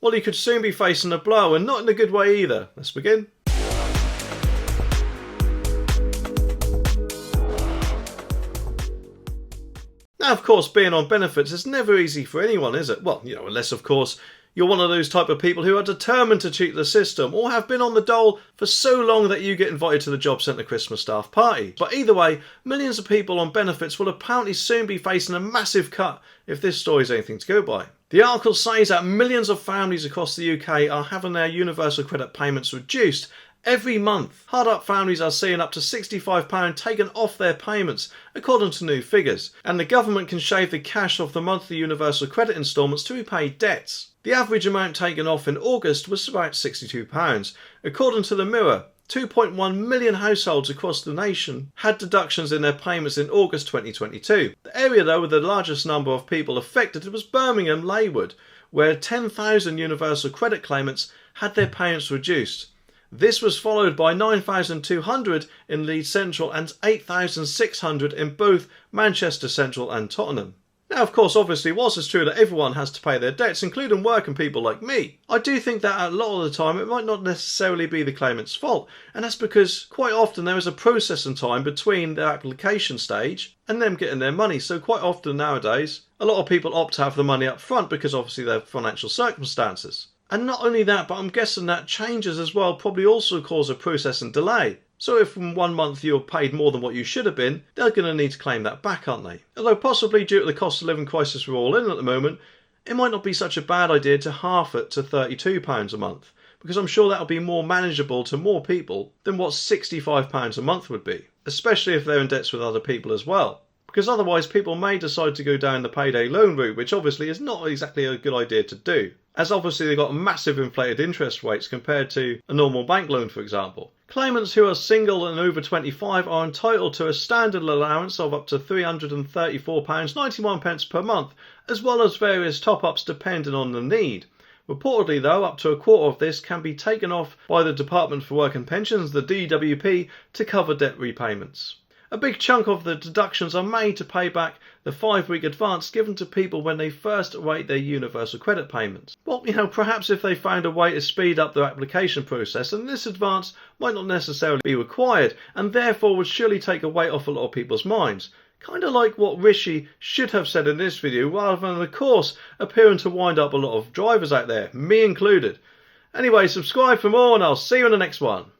Well, he could soon be facing a blow, and not in a good way either. Let's begin. Now, of course, being on benefits is never easy for anyone, is it? Well, unless, of course, you're one of those type of people who are determined to cheat the system or have been on the dole for so long that you get invited to the job centre Christmas staff party. But either way, millions of people on benefits will apparently soon be facing a massive cut if this story is anything to go by. The article says that millions of families across the UK are having their universal credit payments reduced every month. Hard up families are seeing up to £65 taken off their payments, according to new figures, and the government can shave the cash off the monthly universal credit instalments to repay debts. The average amount taken off in August was about £62. According to the Mirror, 2.1 million households across the nation had deductions in their payments in August 2022. The area though with the largest number of people affected was Birmingham Leywood, where 10,000 universal credit claimants had their payments reduced. This was followed by 9,200 in Leeds Central and 8,600 in both Manchester Central and Tottenham. Now, of course, obviously, whilst it's true that everyone has to pay their debts, including working people like me, I do think that a lot of the time it might not necessarily be the claimant's fault, and that's because quite often there is a processing time between their application stage and them getting their money. So quite often nowadays, a lot of people opt to have the money up front because obviously their financial circumstances. And not only that, but I'm guessing that changes as well probably also cause a processing delay. So if in 1 month you're paid more than what you should have been, they're going to need to claim that back, aren't they? Although possibly due to the cost of living crisis we're all in at the moment, it might not be such a bad idea to half it to £32 a month, because I'm sure that'll be more manageable to more people than what £65 a month would be, especially if they're in debts with other people as well. Because otherwise people may decide to go down the payday loan route, which obviously is not exactly a good idea to do, as obviously they've got massive inflated interest rates compared to a normal bank loan, for example. Claimants who are single and over 25 are entitled to a standard allowance of up to £334.91 per month, as well as various top-ups depending on the need. Reportedly though, up to a quarter of this can be taken off by the Department for Work and Pensions, the DWP, to cover debt repayments. A big chunk of the deductions are made to pay back the 5-week advance given to people when they first await their universal credit payments. Well, perhaps if they found a way to speed up their application process, then this advance might not necessarily be required and therefore would surely take a weight off a lot of people's minds. Kind of like what Rishi should have said in this video rather than, of course, appearing to wind up a lot of drivers out there, me included. Anyway, subscribe for more and I'll see you in the next one.